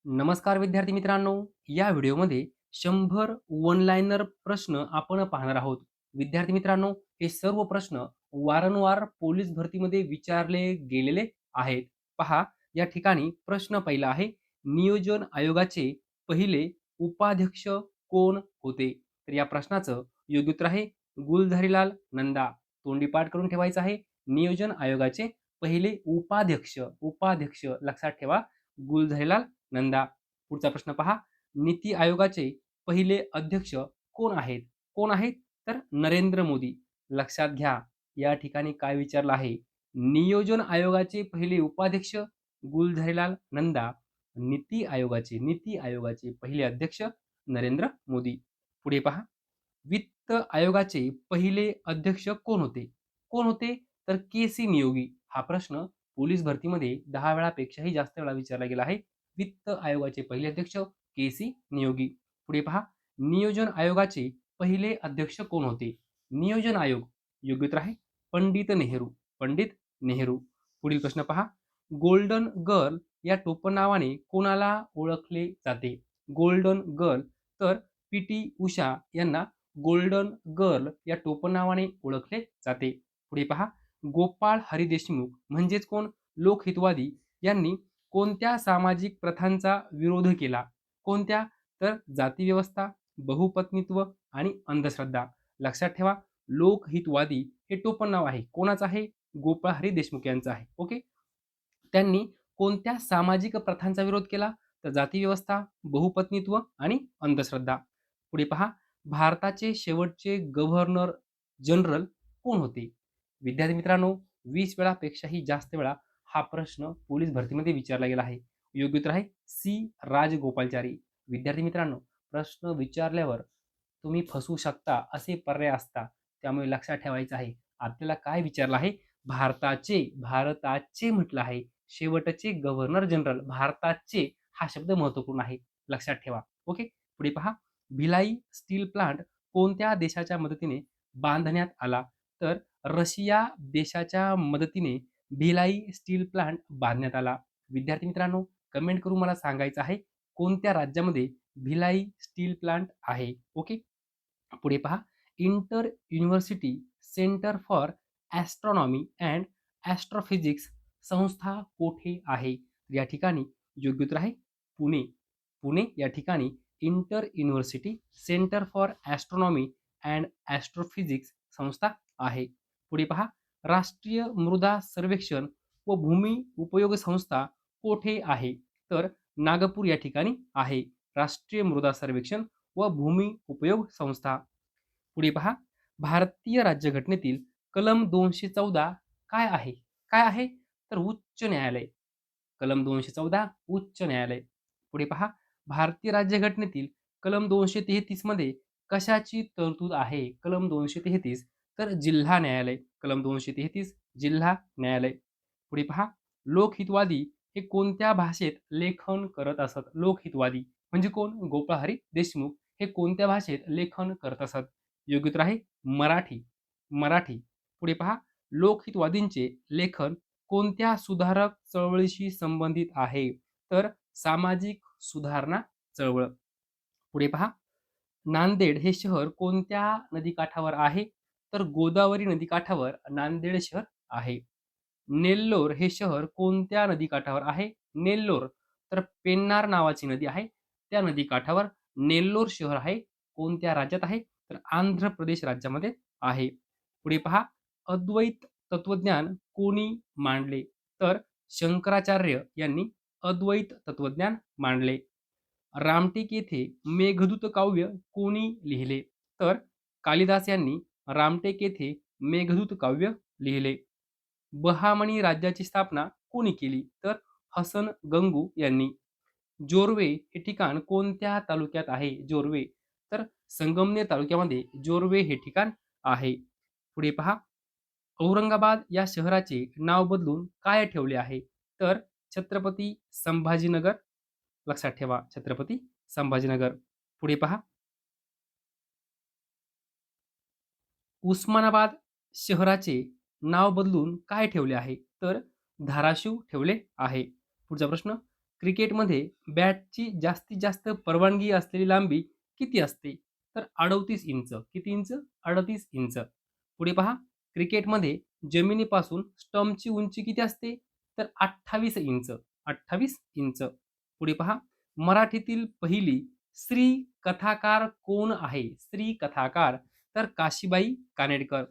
नमस्कार विद्यार्थी मित्रांनो, या व्हिडिओमध्ये 100 वन लाइनर प्रश्न आपण पाहणार आहोत. विद्यार्थी मित्रांनो, हे सर्व प्रश्न वारंवार पोलीस भरतीमध्ये विचारले गेलेले आहेत. पहा, या ठिकाणी प्रश्न पहिला आहे, नियोजन आयोगाचे पहिले उपाध्यक्ष कोण होते? तर या प्रश्नाचं योग्य उत्तर आहे गुलझारीलाल नंदा. तोंडी पाठ करून ठेवायचं आहे. नियोजन आयोगाचे पहिले उपाध्यक्ष उपाध्यक्ष लक्षात ठेवा, गुलझारीलाल नंदा. पुढचा प्रश्न पहा, नीती आयोगाचे पहिले अध्यक्ष कोण आहेत? कोण आहेत? तर नरेंद्र मोदी. लक्षात घ्या, या ठिकाणी काय विचारलं आहे? नियोजन आयोगाचे पहिले उपाध्यक्ष गुलझारीलाल नंदा, नीती आयोगाचे पहिले अध्यक्ष नरेंद्र मोदी. पुढे पहा, वित्त आयोगाचे पहिले अध्यक्ष कोण होते? कोण होते? तर के सी नियोगी. हा प्रश्न पोलीस भरतीमध्ये 10 वेळापेक्षाही जास्त वेळा विचारला गेला आहे. वित्त आयोगाचे पहिले अध्यक्ष के सी नियोगी. पुढे पहा, नियोजन आयोगाचे पहिले अध्यक्ष कोण होते? नियोजन आयोग योग्य उत्तर आहे पंडित नेहरू. पंडित नेहरू. पुढील प्रश्न पहा, गोल्डन गर्ल या टोपणनावाने कोणाला ओळखले जाते? गोल्डन गर्ल तर पी टी उषा यांना गोल्डन गर्ल या टोपणनावाने ओळखले जाते. पुढे पहा, गोपाळ हरी देशमुख म्हणजेच कोण? लोकहितवादी यांनी कोणत्या सामाजिक प्रथांचा विरोध केला? कोणत्या? तर जातीव्यवस्था, बहुपत्नीत्व आणि अंधश्रद्धा. लक्षात ठेवा, लोकहितवादी हे टोपण नाव आहे. कोणाचं आहे? गोपाळ हरी देशमुख यांचं आहे. ओके. त्यांनी कोणत्या सामाजिक प्रथांचा विरोध केला? तर जातीव्यवस्था, बहुपत्नीत्व आणि अंधश्रद्धा. पुढे पहा, भारताचे शेवटचे गव्हर्नर जनरल कोण होते? विद्यार्थी मित्रांनो, 20 वेळापेक्षाही जास्त वेळा हा प्रश्न पोलीस भरतीमध्ये विचारला गेला आहे. योग्य उत्तर आहे सी राजगोपालचारी. विद्यार्थी मित्रांनो, प्रश्न विचारल्यावर तुम्ही फसू शकता असे पर्याय असतात. त्यामुळे लक्षात ठेवायचं आहे. आपल्याला काय विचारलं आहे? भारताचे म्हटलं आहे. शेवटचे गव्हर्नर जनरल भारताचे हा शब्द महत्त्वपूर्ण आहे. लक्षात ठेवा. ओके. पुढे पहा, भिलाई स्टील प्लांट कोणत्या देशाच्या मदतीने बांधण्यात आला? तर रशिया देशाच्या मदतीने भिलाई स्टील प्लांट बांधण्यात आला. विद्यार्थी मित्रांनो, कमेंट करून मला सांगायचं आहे कोणत्या राज्यामध्ये भिलाई स्टील प्लांट आहे. ओके. पुढे पहा, inter university centre for astronomy and astrophysics संस्था कोठे आहे? या ठिकाणी योग्य उत्तर आहे पुणे. पुणे या ठिकाणी inter university centre for astronomy and astrophysics संस्था आहे. पुढे पहा, राष्ट्रीय मृदा सर्वेक्षण व भूमी उपयोग संस्था कोठे आहे? तर नागपूर या ठिकाणी आहे. राष्ट्रीय मृदा सर्वेक्षण व भूमी उपयोग संस्था. पुढे पहा, भारतीय राज्यघटनेतील कलम 214 काय आहे? काय आहे? तर उच्च न्यायालय. कलम 214 उच्च न्यायालय. पुढे पहा, भारतीय राज्यघटनेतील कलम 233 मध्ये कशाची तरतूद आहे? कलम 233 तर जिल्हा न्यायालय. कलम 233 जिल्हा न्यायालय. पुढे पहा, लोकहितवादी हे कोणत्या भाषेत लेखन करत असत? लोकहितवादी म्हणजे कोण? गोपाळ हरी देशमुख हे कोणत्या भाषेत लेखन करत असत? योग्य उत्तर आहे मराठी. मराठी. पुढे पहा, लोकहितवादींचे लेखन कोणत्या सुधारक चळवळीशी संबंधित आहे? तर सामाजिक सुधारणा चळवळ. पुढे पहा, नांदेड हे शहर कोणत्या नदीकाठावर आहे? तर गोदावरी नदीकाठावर नांदेड शहर आहे. नेल्लोर हे शहर कोणत्या नदीकाठावर आहे? नेल्लोर तर पेन्नार नावाची नदी आहे, त्या नदीकाठावर नेल्लोर शहर आहे. कोणत्या राज्यात आहे? तर आंध्र प्रदेश राज्यामध्ये आहे. पुढे पहा, अद्वैत तत्वज्ञान कोणी मांडले? तर शंकराचार्य यांनी अद्वैत तत्वज्ञान मांडले. रामटेक येथे मेघदूत काव्य कोणी लिहिले? तर कालिदास यांनी रामटेक येथे मेघदूत काव्य लिहिले. बहामनी राज्याची स्थापना कोणी केली? तर हसन गंगू यांनी. जोर्वे हे ठिकाण कोणत्या तालुक्यात आहे? जोर्वे तर संगमनेर तालुक्यामध्ये जोर्वे हे ठिकाण आहे. पुढे पहा, औरंगाबाद या शहराचे नाव बदलून काय ठेवले आहे? तर छत्रपती संभाजीनगर. लक्षात ठेवा, छत्रपती संभाजीनगर. पुढे पहा, उस्मानाबाद शहराचे नाव बदलून काय ठेवले आहे? तर धाराशिव ठेवले आहे. पुढचा प्रश्न, क्रिकेटमध्ये बॅटची जास्तीत जास्त परवानगी असलेली लांबी किती असते? तर 38 इंच. किती इंच? 38 इंच. पुढे पहा, क्रिकेटमध्ये जमिनीपासून स्टंपची उंची किती असते? तर 28 इंच. 28 इंच. पुढे पहा, मराठीतील पहिली स्त्री कथाकार कोण आहे? स्त्री कथाकार तर काशीबाई कानेटकर.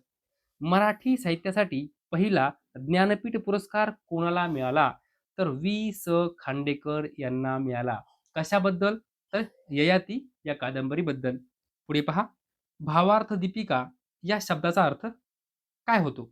मराठी साहित्यासाठी पहिला ज्ञानपीठ पुरस्कार कोणाला मिळाला? तर वी. खांडेकर यांना मिळाला. कशाबद्दल? तर ययाती या कादंबरीबद्दल. पुढे पहा, भावार्थ दीपिका या शब्दाचा अर्थ काय होतो?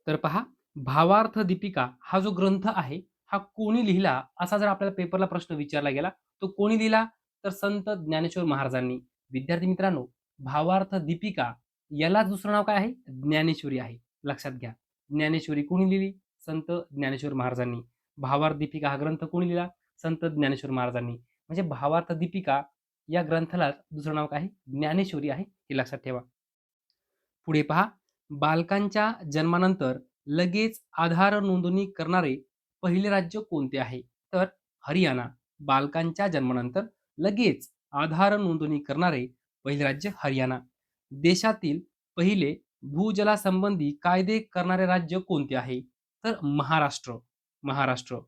तर पहा, भावार्थ दीपिका हा जो ग्रंथ आहे, हा कोणी लिहिला असा जर आपल्याला पेपरला प्रश्न विचारला गेला, तो कोणी लिहिला? तर संत ज्ञानेश्वर महाराजांनी. विद्यार्थी मित्रांनो, भावार्थ दीपिका यालाच दुसरं नाव काय आहे? ज्ञानेश्वरी आहे. लक्षात घ्या. ज्ञानेश्वरी कोणी लिहिली? संत ज्ञानेश्वर महाराजांनी. भावार्थ दीपिका हा ग्रंथ कोणी लिहिला? संत ज्ञानेश्वर महाराजांनी. म्हणजे भावार्थ दीपिका या ग्रंथाला दुसरं नाव काय आहे? ज्ञानेश्वरी आहे. हे लक्षात ठेवा. पुढे पहा, बालकांच्या जन्मानंतर लगेच आधार नोंदणी करणारे पहिले राज्य कोणते आहे? तर हरियाणा. बालकांच्या जन्मानंतर लगेच आधार नोंदणी करणारे पहिले राज्य हरियाणा. देशातील पहिले भूजलासंबंधी कायदे करणारे राज्य कोणते आहे? तर महाराष्ट्र. महाराष्ट्र.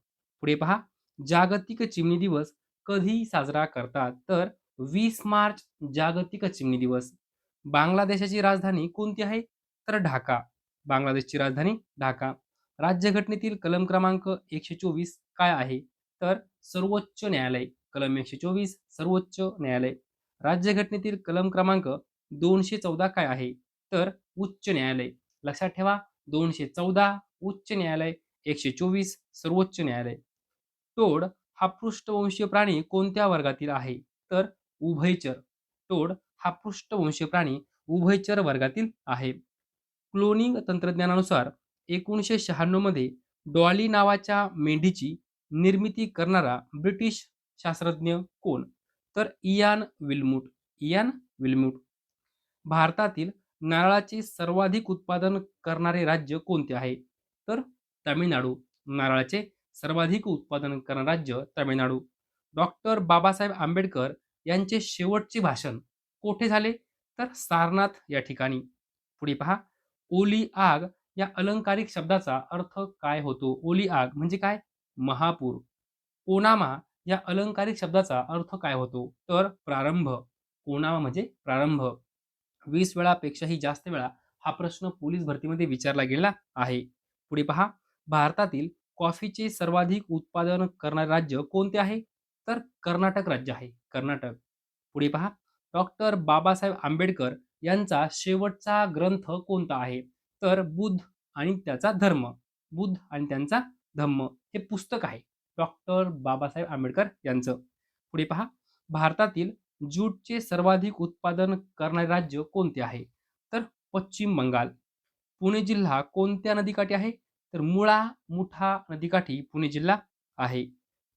पुढे पहा, जागतिक चिमणी दिवस कधी साजरा करतात? तर 20 मार्च जागतिक चिमणी दिवस. बांगलादेशाची राजधानी कोणती आहे? तर ढाका. बांगलादेशची राजधानी ढाका. राज्यघटनेतील कलम क्रमांक 124 काय आहे? तर सर्वोच्च न्यायालय. कलम 124 सर्वोच्च न्यायालय. राज्यघटनेतील कलम क्रमांक 214 काय आहे? तर उच्च न्यायालय. लक्षात ठेवा, 214 उच्च न्यायालय, 124 सर्वोच्च न्यायालय. टोड हा पृष्ठवंशीय प्राणी कोणत्या वर्गातील आहे? तर उभयचर. टोड हा पृष्ठवंशीय प्राणी उभयचर वर्गातील आहे. क्लोनिंग तंत्रज्ञानानुसार 1996 मध्ये डॉली नावाच्या मेंढीची निर्मिती करणारा ब्रिटिश शास्त्रज्ञ कोण? तर इयान विल्मूट. इयान विल्मूट. भारतातील नारळाचे सर्वाधिक उत्पादन करणारे राज्य कोणते आहे? तर तामिळनाडू. नारळाचे सर्वाधिक उत्पादन करणारे राज्य तामिळनाडू. डॉक्टर बाबासाहेब आंबेडकर यांचे शेवटचे भाषण कोठे झाले? तर सारनाथ या ठिकाणी. पुढे पहा, ओली आग या अलंकारिक शब्दाचा अर्थ काय होतो? ओली आग म्हणजे काय? महापूर. ओनामा या अलंकारिक शब्दाचा अर्थ काय होतो? तर प्रारंभ. ओनामा म्हणजे प्रारंभ. 20 वेळापेक्षाही जास्त वेळा हा प्रश्न पोलीस भरतीमध्ये विचारला गेला आहे. पुढे पहा, भारतातील कॉफीचे सर्वाधिक उत्पादन करणारे राज्य कोणते आहे? तर कर्नाटक राज्य आहे. कर्नाटक. पुढे पहा, डॉक्टर बाबासाहेब आंबेडकर यांचा शेवटचा ग्रंथ कोणता आहे? तर बुद्ध आणि त्याचा धर्म. बुद्ध आणि त्यांचा धम्म हे पुस्तक आहे डॉक्टर बाबासाहेब आंबेडकर यांचं. पुढे पहा, भारतातील ज्यूटचे सर्वाधिक उत्पादन करणारे राज्य कोणते आहे? तर पश्चिम बंगाल. पुणे जिल्हा कोणत्या नदीकाठी आहे? तर मुळा मुठा नदीकाठी पुणे जिल्हा आहे.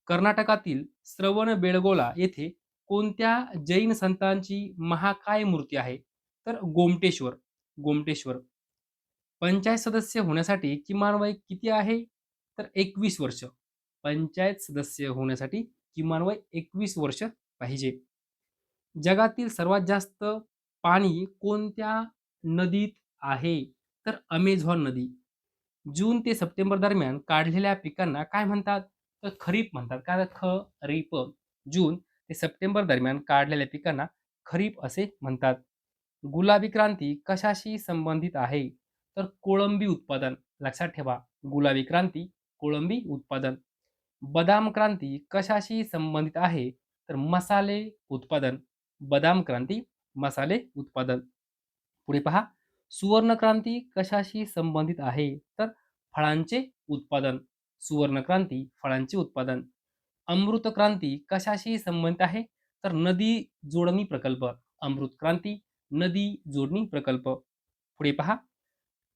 कर्नाटकातील श्रवणबेळगोळा येथे कोणत्या जैन संतांची महाकाय मूर्ती आहे? तर गोमटेश्वर. गोमटेश्वर. पंचायत सदस्य होण्यासाठी किमान वय किती आहे? तर 21 वर्ष. पंचायत सदस्य होण्यासाठी किमान वय 21 वर्ष पाहिजे. जगातील सर्वात जास्त पाणी कोणत्या नदीत आहे? तर अमेझॉन नदी. जून ते सप्टेंबर दरम्यान काढलेल्या पिकांना काय म्हणतात? तर खरीप म्हणतात. काय खरीप. जून ते सप्टेंबर दरम्यान काढलेल्या पिकांना खरीप असे म्हणतात. गुलाबी क्रांती कशाशी संबंधित आहे? तर कोळंबी उत्पादन. लक्षात ठेवा, गुलाबी क्रांती कोळंबी उत्पादन. बदाम क्रांती कशाशी संबंधित आहे? तर मसाले उत्पादन. बदाम क्रांती मसाले उत्पादन. पुढे पहा, सुवर्ण क्रांती कशाशी संबंधित आहे? तर फळांचे उत्पादन. सुवर्ण क्रांती फळांचे उत्पादन. अमृत क्रांती कशाशी संबंधित आहे? तर नदी जोडणी प्रकल्प. अमृत क्रांती नदी जोडणी प्रकल्प. पुढे पहा,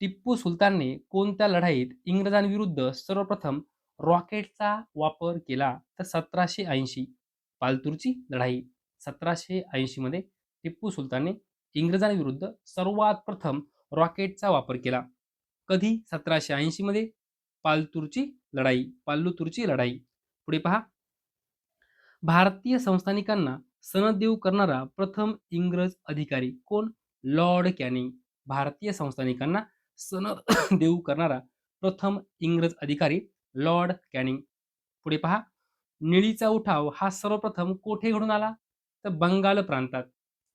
टिप्पू सुलतानने कोणत्या लढाईत इंग्रजांविरुद्ध सर्वप्रथम रॉकेटचा वापर केला? तर 1780. पालतूरची लढाई. 1780 मध्ये टिप्पू सुलतानने इंग्रजांविरुद्ध सर्वात प्रथम रॉकेटचा वापर केला. कधी? 1780 मध्ये. पाल्लुतूरची लढाई. पुढे पहा, भारतीय संस्थानिकांना सनद देऊ करणारा प्रथम इंग्रज अधिकारी कोण? Lord Canning. भारतीय संस्थानिकांना सनद देऊ करणारा प्रथम इंग्रज अधिकारी लॉर्ड कॅनिंग. पुढे पहा, निळीचा उठाव हा सर्वप्रथम कोठे घडून आला? तर बंगाल प्रांतात.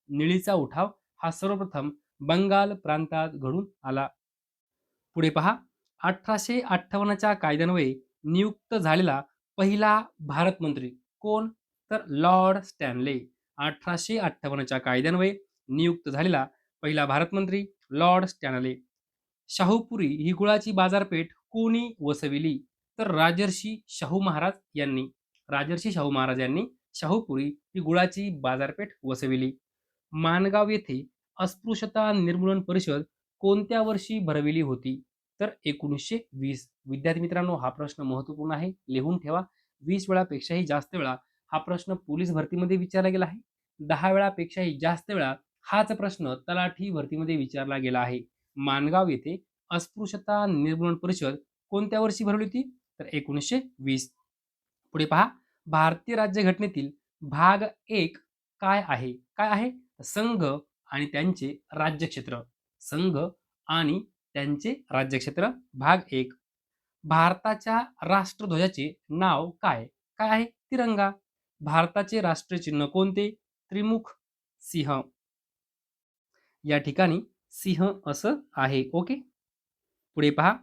निळीचा उठाव हा सर्वप्रथम बंगाल प्रांतात घडून आला. पुढे पहा, 1858च्या कायद्यान्वये नियुक्त झालेला पहिला भारत मंत्री कोण? तर लॉर्ड स्टॅनले. 1858च्या कायद्यान्वये नियुक्त झालेला पहिला भारत मंत्री लॉर्ड स्टॅनले. शाहूपुरी ही गुळाची बाजारपेठ कोणी वसविली? तर राजर्षी शाहू महाराज यांनी. राजर्षी शाहू महाराज यांनी शाहूपुरी ही गुळाची बाजारपेठ वसविली. माणगाव येथे अस्पृश्यता निर्मूलन परिषद कोणत्या वर्षी भरविली होती? तर 1920. विद्यार्थी मित्रांनो, हा प्रश्न महत्त्वपूर्ण आहे, लिहून ठेवा. 20 वेळापेक्षाही जास्त वेळा हा प्रश्न पोलीस भरतीमध्ये विचारला गेला आहे. 10 वेळापेक्षाही जास्त वेळा हाच प्रश्न तलाठी भरतीमध्ये विचारला गेला आहे. माणगाव येथे अस्पृश्यता निर्मूलन परिषद कोणत्या वर्षी भरवली होती? तर 1920. पुढे पहा, भारतीय राज्यघटनेतील भाग 1 काय आहे? काय आहे? संघ आणि त्यांचे राज्यक्षेत्र. संघ आणि त्यांचे राज्यक्षेत्र. भाग 1. भारताच्या राष्ट्रध्वजाचे नाव काय? काय आहे? तिरंगा. भारताचे राष्ट्रीय चिन्ह कोणते? त्रिमुख सिंह. या ठिकाणी सिंह असं आहे. ओके. पुढे पहा,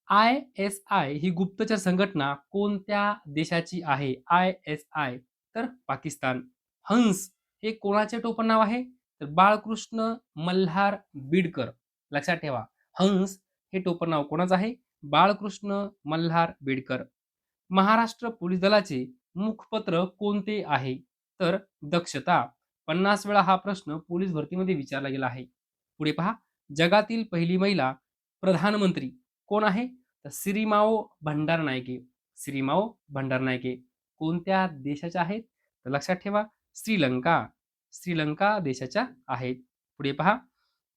ISI ही गुप्तचर संघटना कोणत्या देशाची आहे? ISI तर पाकिस्तान. हंस हे कोणाचे टोपण नाव आहे? तर बाळकृष्ण मल्हार बिडकर. लक्षात ठेवा, हंस हे टोपण नाव कोणाचं आहे? बाळकृष्ण मल्हार बिडकर. महाराष्ट्र पोलीस दलाचे मुखपत्र कोणते आहे? तर दक्षता. 50 वेळा हा प्रश्न पोलीस भरतीमध्ये विचारला गेला आहे. पुढे पहा, जगातील पहिली महिला प्रधानमंत्री कोण आहे? तर सिरिमाओ भंडारनायके. सिरिमाओ भंडारनायके कोणत्या देशाच्या आहेत? तर लक्षात ठेवा, श्रीलंका. श्रीलंका देशाच्या आहेत. पुढे पहा,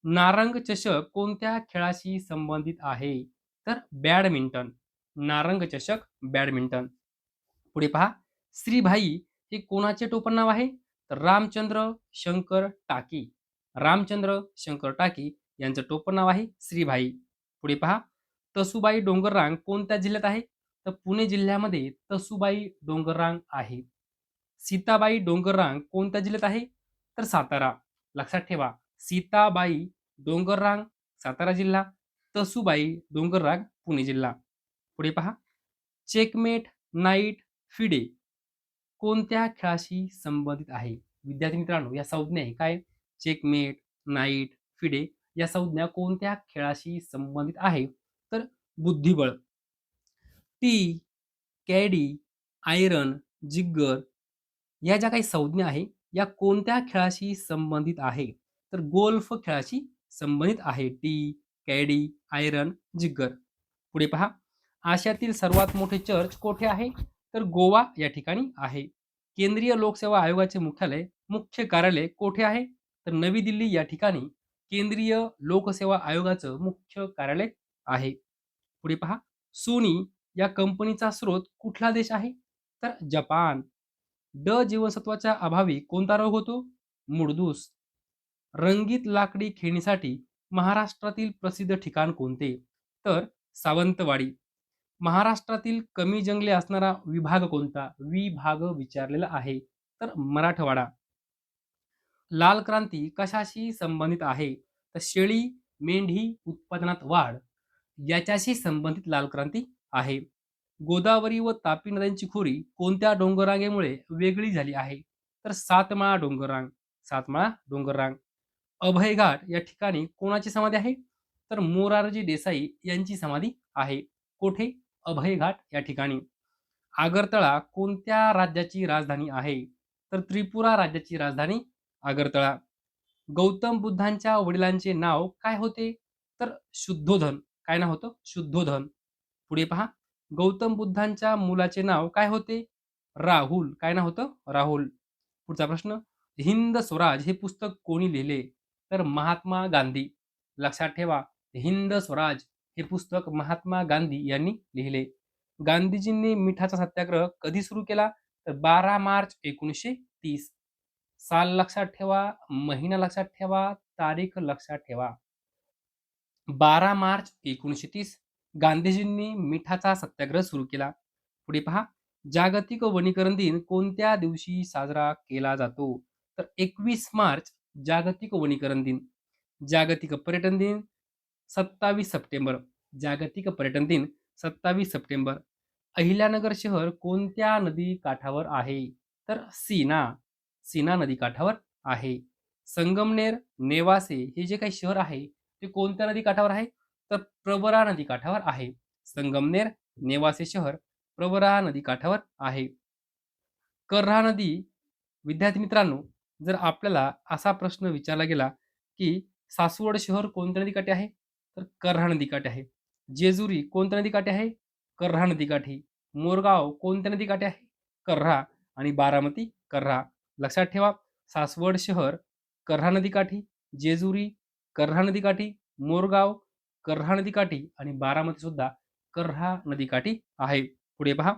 नारंग चषक कोणत्या खेळाशी संबंधित आहे? तर बॅडमिंटन. नारंग चषक बॅडमिंटन. पुढे पहा, श्रीभाई हे कोणाचे टोपण नाव आहे? तर रामचंद्र शंकर टाकी. रामचंद्र शंकर टाकी यांचं टोपण नाव आहे श्रीभाई. पुढे पहा, तसुबाई डोंगररांग कोणत्या जिल्ह्यात आहे? तर पुणे जिल्ह्यामध्ये तसुबाई डोंगररांग आहे. सीताबाई डोंगररांग कोणत्या जिल्ह्यात आहे? तर सातारा. लक्षात ठेवा, सीताबाई डोंगररांग सातारा जिल्हा, तसुबाई डोंगररांग पुणे जिल्हा. पुढे पहा, चेकमेट नाईट फिडे कोणत्या खेळाशी संबंधित आहे? विद्यार्थी मित्रांनो, या संज्ञा आहे काय? चेकमेट, नाईट, फिडे या संज्ञा कोणत्या खेळाशी संबंधित आहे? तर बुद्धिबळ. टी, कॅडी, आयरन, जिग्गर या ज्या काही संज्ञा आहे या कोणत्या खेळाशी संबंधित आहे? तर गोल्फ खेळाशी संबंधित आहे. Tee, caddie, iron, jigger. पुढे पहा, आशियातील सर्वात मोठे चर्च कोठे आहे? तर गोवा या ठिकाणी आहे. केंद्रीय लोकसेवा आयोगाचे मुख्य कार्यालय कोठे आहे? तर नवी दिल्ली या ठिकाणी केंद्रीय लोकसेवा आयोगाचं मुख्य कार्यालय आहे. पुढे पहा, सोनी या कंपनीचा स्रोत कुठला देश आहे? तर जपान. ड जीवनसत्वाच्या अभावी कोणता रोग होतो? मूळदूस. रंगीत लाकडी खेळणीसाठी महाराष्ट्रातील प्रसिद्ध ठिकाण कोणते? तर सावंतवाडी. महाराष्ट्रातील कमी जंगले असणारा विभाग कोणता? विभाग विचारलेला आहे. तर मराठवाडा. लाल क्रांती कशाशी संबंधित आहे? तर शेळी, मेंढी उत्पादनात वाढ याच्याशी संबंधित लाल क्रांती आहे. गोदावरी व तापी नद्यांची खोरी कोणत्या डोंगररांगेमुळे वेगळी झाली आहे? तर सातमाळा डोंगररांग. सातमाळा डोंगररांग. अभयघाट या ठिकाणी कोणाची समाधी आहे? तर मोरारजी देसाई यांची समाधी आहे. कोठे? अभयघाट या ठिकाणी. आगरतळा कोणत्या राज्याची राजधानी आहे? तर त्रिपुरा राज्याची राजधानी आगरतळा. गौतम बुद्धांच्या वडिलांचे नाव काय होते? तर शुद्धोधन. काय नाव होतं? शुद्धोधन. पुढे पहा, गौतम बुद्धांच्या मुलाचे नाव काय होते? राहुल. काय नाव होतं? राहुल. पुढचा प्रश्न, हिंद स्वराज हे पुस्तक कोणी लिहिले? तर महात्मा गांधी. लक्षात ठेवा, हिंद स्वराज हे पुस्तक महात्मा गांधी यांनी लिहिले. गांधीजींनी मिठाचा सत्याग्रह कधी सुरू केला? तर 12 मार्च 1930. साल लक्षात ठेवा, महिना लक्षात ठेवा, तारीख लक्षात ठेवा. 12 मार्च 1930 गांधीजींनी मिठाचा सत्याग्रह सुरू केला. पुढे पहा, जागतिक वनीकरण दिन कोणत्या दिवशी साजरा केला जातो? तर 21 मार्च जागतिक वनीकरण दिन. जागतिक पर्यटन दिन 27 सप्टेंबर. जागतिक पर्यटन दिन 27 सप्टेंबर. अहिल्यानगर शहर कोणत्या नदी काठावर आहे? तर सीना नदी काठावर आहे. संगमनेर, नेवासे हे जे काही शहर आहे ते कोणत्या नदी काठावर आहे? तर प्रवरा नदी काठावर आहे. संगमनेर, नेवासे शहर प्रवरा नदी काठावर आहे. कर्हा नदी, विद्यार्थी मित्रांनो, जर आपल्याला असा प्रश्न विचारला गेला की सासवड शहर कोणत्या नदीकाठी आहे? तर कर्हा नदीकाठी आहे. जेजुरी कोणत्या नदीकाठी आहे? कर्हा नदीकाठी. मोरगाव कोणत्या नदीकाठी आहे? कर्हा. आणि बारामती कर्हा. लक्षात ठेवा, सासवड शहर कर्हा नदीकाठी, जेजुरी कर्हा नदीकाठी, मोरगाव कर्हा नदीकाठी आणि बारामती सुद्धा कर्हा नदीकाठी आहे. पुढे पहा,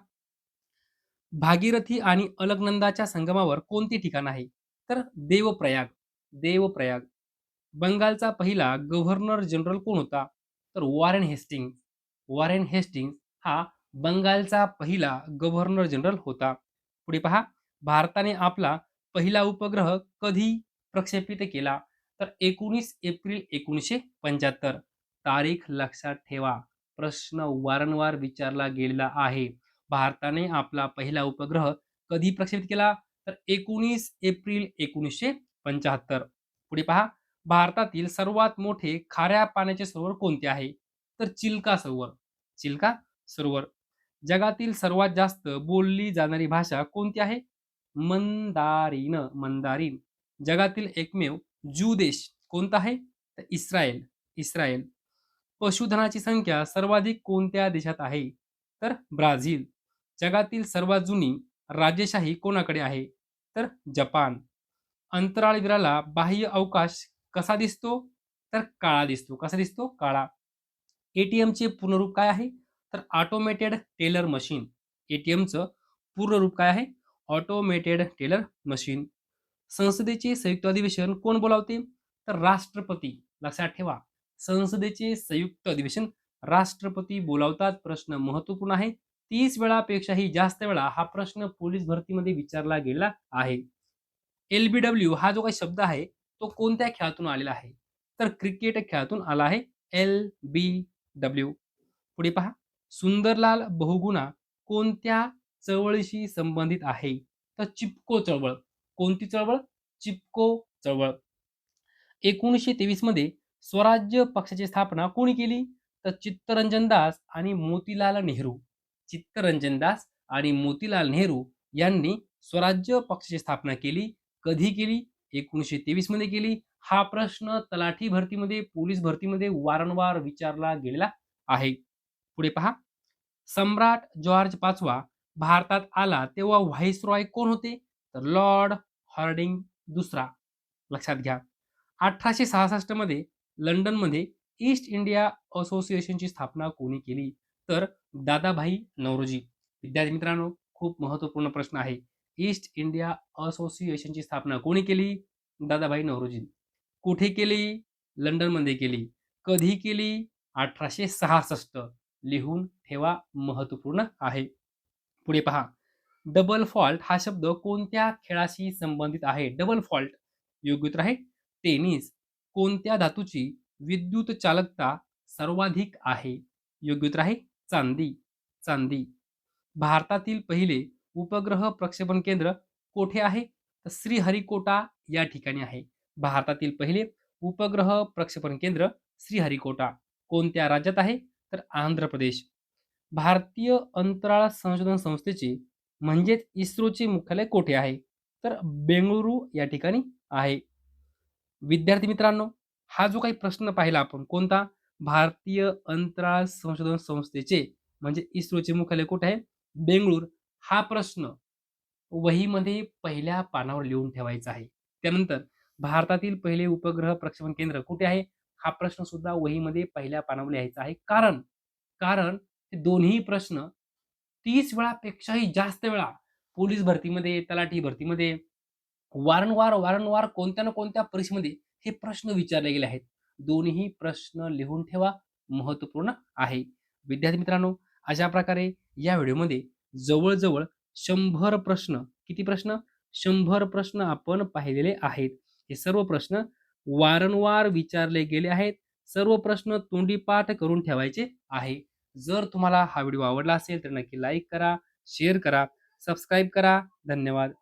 भागीरथी आणि अलकनंदाच्या संगमावर कोणते ठिकाण आहे? तर देवप्रयाग. देवप्रयाग. बंगालचा पहिला गव्हर्नर जनरल कोण होता? तर वॉरेन हेस्टिंग्ज. वॉरेन हेस्टिंग्ज हा बंगालचा पहिला गव्हर्नर जनरल होता. पुढे पहा, भारताने आपला पहिला उपग्रह कधी प्रक्षेपित केला? तर 19 एप्रिल 1975. तारीख लक्षात ठेवा. प्रश्न वारंवार विचारला गेलेला आहे. भारताने आपला पहिला उपग्रह कधी प्रक्षेपित केला? तर 19 एप्रिल 1975. पुढे पहा, भारतातील सर्वात मोठे खाऱ्या पाण्याचे सरोवर कोणते आहे? तर चिल्का सरोवर. चिल्का सरोवर. जगातील सर्वात जास्त बोलली जाणारी भाषा कोणती आहे? मंदारिन. मंदारिन. जगातील एकमेव ज्यू देश कोणता आहे? तर इस्रायल. इस्रायल. पशुधनाची संख्या सर्वाधिक कोणत्या देशात आहे? तर ब्राझील. जगातील सर्वात जुनी राजेशाही कोणाकडे आहे? तर जपान. अंतराळवीराला बाह्य अवकाश कसा दिसतो? तर काळा दिसतो. कसा दिसतो? काळा. एटीएमचे पूर्णरूप काय आहे? तर ऑटोमेटेड टेलर मशीन. एटीएमचं पूर्णरूप काय आहे? Automated teller machine. संसदेचे संयुक्त अधिवेशन कोण बोलावते? तर राष्ट्रपती. लक्षात ठेवा, संसदेचे संयुक्त अधिवेशन राष्ट्रपती बोलावतात. प्रश्न महत्वपूर्ण आहे. 30 वेळापेक्षाही जास्त वेळा हा प्रश्न पोलीस भरतीमध्ये विचारला गेला आहे. एलबीडब्ल्यू हा जो काही शब्द आहे तो कोणत्या खेळातून आलेला आहे? तर क्रिकेट खेळातून आला आहे. LBW. पुढे पहा, सुंदरलाल बहुगुणा कोणत्या चळवळीशी संबंधित आहे? तर चिपको चळवळ. कोणती चळवळ? चिपको चळवळ. 1923 मध्ये स्वराज्य पक्षाची स्थापना कोणी केली? तर चित्तरंजन दास आणि मोतीलाल नेहरू. चित्तरंजन दास आणि मोतीलाल नेहरू यांनी स्वराज्य पक्षाची स्थापना केली. कधी केली? 1923 मध्ये केली. हा प्रश्न तलाठी भरतीमध्ये, पोलीस भरतीमध्ये वारंवार विचारला गेलेला आहे. पुढे पहा, सम्राट जॉर्ज 5वा भारतात आला तेव्हा व्हाईसरॉय कोण होते? तर लॉर्ड हार्डिंग दुसरा. लक्षात घ्या. 1866 मध्ये लंडनमध्ये ईस्ट इंडिया असोसिएशनची स्थापना कोणी केली? तर दादाभाई नौरोजी. विद्यार्थी मित्रांनो, खूप महत्वपूर्ण प्रश्न आहे. ईस्ट इंडिया असोसिएशनची स्थापना कोणी केली? दादाभाई नौरोजी. कुठे केली? लंडनमध्ये केली. कधी केली? 1866. लिहून ठेवा, महत्वपूर्ण आहे. पुढे पहा, डबल फॉल्ट हा शब्द कोणत्या खेळाशी संबंधित आहे? Double fault. योग्य उत्तर आहे टेनिस. कोणत्या धातूची विद्युत चालकता सर्वाधिक आहे? योग्य उत्तर आहे चांदी. चांदी. भारतातील पहिले उपग्रह प्रक्षेपण केंद्र कोठे आहे? तर श्रीहरिकोटा या ठिकाणी आहे. भारतातील पहिले उपग्रह प्रक्षेपण केंद्र श्रीहरिकोटा. कोणत्या राज्यात आहे? तर आंध्र प्रदेश. भारतीय अंतराळ संशोधन संस्थेचे म्हणजेच इस्रोचे मुख्यालय कोठे आहे? तर बेंगळुरू या ठिकाणी आहे. विद्यार्थी मित्रांनो, हा जो काही प्रश्न पाहिला आपण कोणता? भारतीय अंतराळ संशोधन संस्थेचे म्हणजे इस्रोचे मुख्यालय कुठे आहे? बेंगळूर. हा प्रश्न वहीमध्ये पहिल्या पानावर लिहून ठेवायचा आहे. त्यानंतर भारतातील पहिले उपग्रह प्रक्षेपण केंद्र कुठे आहे? हा प्रश्न सुद्धा वहीमध्ये पहिल्या पानावर लिहायचा आहे. कारण कारण हे दोन्ही प्रश्न 30 वेळापेक्षाही जास्त वेळा पोलीस भरतीमध्ये, तलाठी भरतीमध्ये वारंवार कोणत्या ना कोणत्या परीक्षेमध्ये हे प्रश्न विचारले गेले आहेत. दोन्ही प्रश्न लिहून ठेवा, महत्त्वपूर्ण आहे. विद्यार्थी मित्रांनो, अशा प्रकारे या व्हिडिओमध्ये जवळ-जवळ 100 प्रश्न, किती प्रश्न? 100 प्रश्न आपण पाहिलेले आहेत. हे सर्व प्रश्न वारंवार विचारले गेले आहेत. सर्व प्रश्न तोंडी पाठ करून ठेवायचे आहे. जर तुम्हाला हा व्हिडिओ आवडला असेल तर नक्की लाईक करा, शेअर करा, सबस्क्राईब करा. धन्यवाद.